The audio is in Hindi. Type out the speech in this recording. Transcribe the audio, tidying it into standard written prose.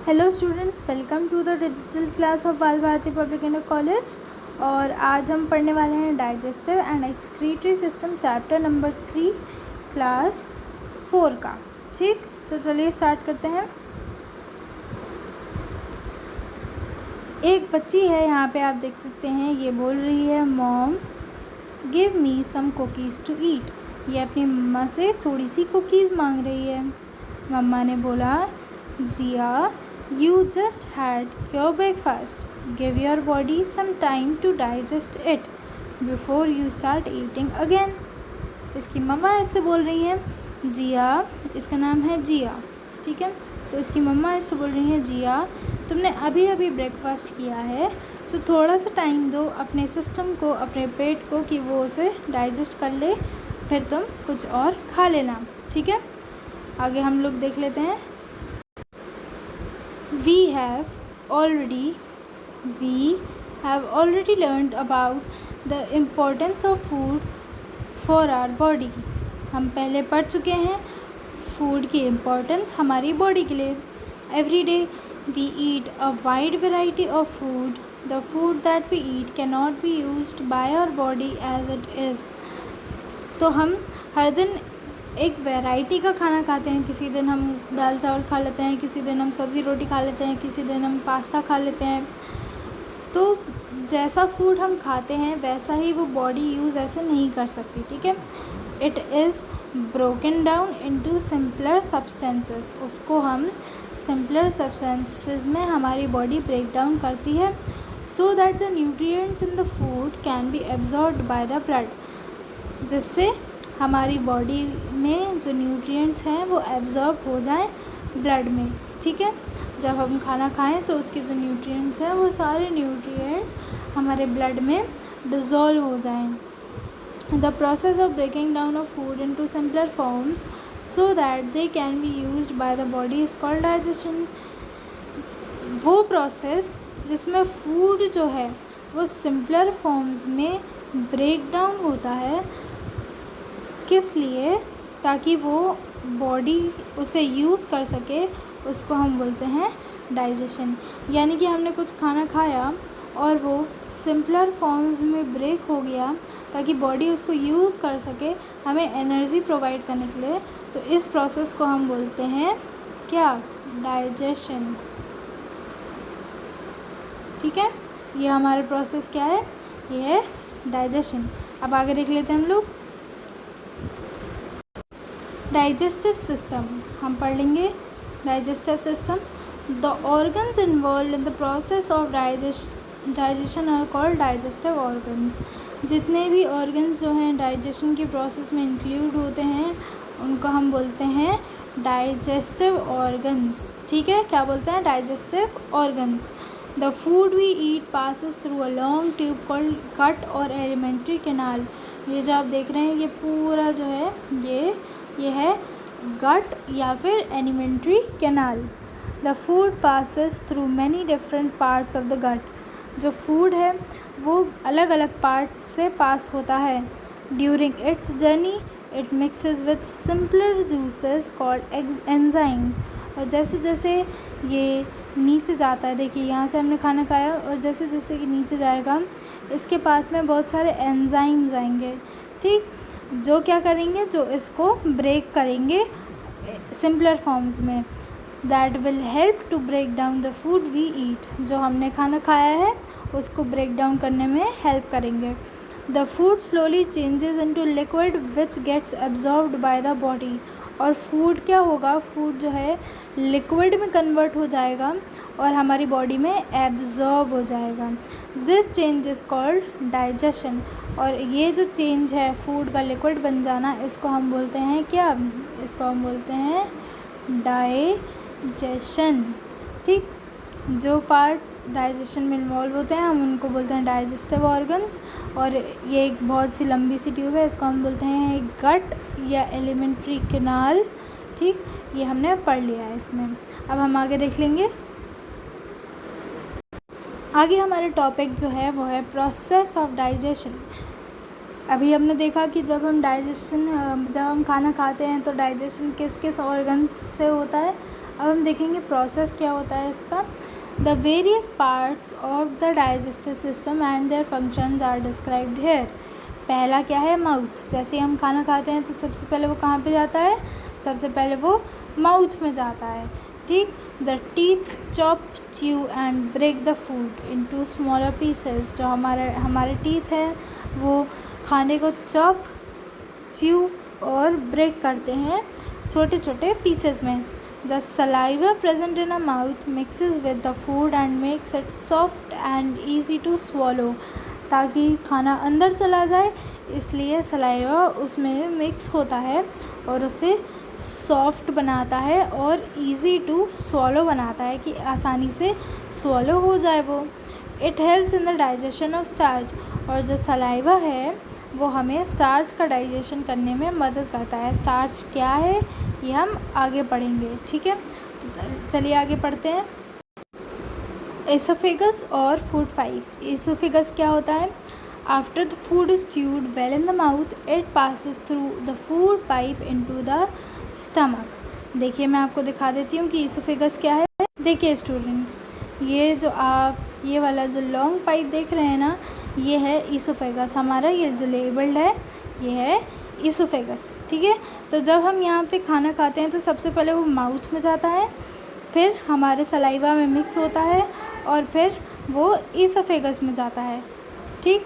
Hello students, welcome to the digital class of Bal Bharati public inter college. और आज हम पढ़ने वाले हैं digestive and excretory system chapter number 3 class 4 का। ठीक, तो चलिए स्टार्ट करते हैं। एक बच्ची है, यहाँ पे आप देख सकते हैं, ये बोल रही है mom give me some cookies to eat. ये अपनी मम्मा से थोड़ी सी कुकीज़ मांग रही है। मम्मा ने बोला जिया you just had your breakfast. Give your body some time to digest it before you start eating again. इसकी मम्मा इससे बोल रही हैं जिया, इसका नाम है जिया, ठीक है। तो इसकी मम्मा इससे बोल रही हैं जिया तुमने अभी अभी ब्रेकफास्ट किया है, तो थोड़ा सा टाइम दो अपने सिस्टम को, अपने पेट को, कि वो उसे डाइजेस्ट कर ले, फिर तुम कुछ और खा लेना, ठीक है। आगे हम लोग देख लेते हैं। We have already learned about the importance of food for our body. हम पहले पढ़ चुके हैं फूड की इम्पोर्टेंस हमारी बॉडी के लिए। Every day we eat a wide variety of food. The food that we eat cannot be used by our body as it is. तो हम हर दिन एक वैरायटी का खाना खाते हैं। किसी दिन हम दाल चावल खा लेते हैं, किसी दिन हम सब्ज़ी रोटी खा लेते हैं, किसी दिन हम पास्ता खा लेते हैं। तो जैसा फूड हम खाते हैं वैसा ही वो बॉडी यूज़ ऐसे नहीं कर सकती, ठीक है। It is broken down into simpler substances. उसको हम सिंपलर सब्सटेंसेस में हमारी बॉडी ब्रेक डाउन करती है, so that the nutrients in the food can be absorbed by the blood. जिससे हमारी बॉडी में जो न्यूट्रिएंट्स हैं वो एब्जॉर्ब हो जाएं ब्लड में, ठीक है। जब हम खाना खाएं तो उसके जो न्यूट्रिएंट्स हैं वो सारे न्यूट्रिएंट्स हमारे ब्लड में डिज़ोल्व हो जाएं। The process of breaking down of food into simpler forms so that they can be used by the body is called digestion. वो प्रोसेस जिसमें फूड जो है वो सिंपलर फॉर्म्स में ब्रेक डाउन होता है, किस लिए? ताकि वो बॉडी उसे यूज़ कर सके, उसको हम बोलते हैं डाइजेशन। यानी कि हमने कुछ खाना खाया और वो सिंपलर फॉर्म्स में ब्रेक हो गया ताकि बॉडी उसको यूज़ कर सके, हमें एनर्जी प्रोवाइड करने के लिए। तो इस प्रोसेस को हम बोलते हैं क्या? डाइजेशन, ठीक है। ये हमारा प्रोसेस क्या है? ये है डाइजेशन। अब आगे देख लेते हैं हम लोग। डाइजेस्टिव सिस्टम हम पढ़ लेंगे। Digestive system, the organs involve in the process of digestion are called digestive organs. जितने भी ऑर्गन्स जो हैं डाइजेशन की प्रोसेस में इंक्लूड होते हैं उनको हम बोलते हैं डाइजेस्टिव ऑर्गन्स, ठीक है। क्या बोलते हैं? Digestive organs. The food we eat passes through a long tube called gut or alimentary canal. ये जो आप देख रहे हैं ये पूरा जो है ये है गट या फिर alimentary canal. The food passes through many different parts of the gut. जो फूड है वो अलग अलग पार्ट्स से पास होता है। During its journey it mixes with simpler juices called enzymes. और जैसे जैसे ये नीचे जाता है, देखिए यहाँ से हमने खाना खाया और जैसे जैसे कि नीचे जाएगा इसके पास में बहुत सारे एंजाइम्स आएंगे, ठीक, जो क्या करेंगे, जो इसको ब्रेक करेंगे सिंपलर फॉर्म्स में। That will help to break down the food we eat. जो हमने खाना खाया है उसको ब्रेक डाउन करने में हेल्प करेंगे। The food slowly changes into liquid which gets absorbed by the body. और फूड क्या होगा? फूड जो है लिक्विड में कन्वर्ट हो जाएगा और हमारी बॉडी में एब्जॉर्ब हो जाएगा। This change is called digestion. और ये जो चेंज है फूड का लिक्विड बन जाना, इसको हम बोलते हैं क्या? इसको हम बोलते हैं डाइजेशन, ठीक। जो पार्ट्स डाइजेशन में इन्वॉल्व होते हैं हम उनको बोलते हैं डाइजेस्टिव ऑर्गन्स। और ये एक बहुत सी लंबी सी ट्यूब है, इसको हम बोलते हैं गट या एलिमेंट्री कैनाल, ठीक। ये हमने पढ़ लिया है इसमें। अब हम आगे देख लेंगे। आगे हमारे टॉपिक जो है वो है प्रोसेस ऑफ डाइजेशन। अभी हमने देखा कि जब हम खाना खाते हैं तो डाइजेशन किस किस ऑर्गन्स से होता है? अब हम देखेंगे प्रोसेस क्या होता है इसका। The various parts of the digestive system and their functions are described here. पहला क्या है, माउथ। जैसे हम खाना खाते हैं तो सबसे पहले वो कहाँ पे जाता है, सबसे पहले वो माउथ में जाता है, ठीक। The teeth chop, chew and break the food into smaller pieces. जो हमारे टीथ हैं वो खाने को चॉप, च्यू और ब्रेक करते हैं छोटे छोटे पीसेस में। The saliva present in a mouth mixes with the food and makes it soft and easy to swallow. ताकि खाना अंदर चला जाए इसलिए सलाइवा उसमें मिक्स होता है और उसे सॉफ्ट बनाता है और इजी टू स्वॉलो बनाता है कि आसानी से स्वॉलो हो जाए वो। It helps in the digestion of starch. और जो सलाइवा है वो हमें स्टार्च का डाइजेशन करने में मदद करता है। स्टार्च क्या है ये हम आगे पढ़ेंगे, ठीक है। तो चलिए आगे पढ़ते हैं। एसोफेगस और फूड पाइप। एसोफेगस क्या होता है, after the food is chewed well in the mouth it passes through the food pipe into the stomach. देखिए मैं आपको दिखा देती हूँ कि एसोफेगस क्या है। देखिए स्टूडेंट्स, ये जो आप ये वाला जो लॉन्ग पाइप देख रहे हैं ना, ये है ईसोफेगस हमारा। ये जो लेबल्ड है ये है ईसोफेगस, ठीक है। तो जब हम यहाँ पे खाना खाते हैं तो सबसे पहले वो माउथ में जाता है, फिर हमारे सलाइवा में मिक्स होता है और फिर वो ईसोफेगस में जाता है, ठीक।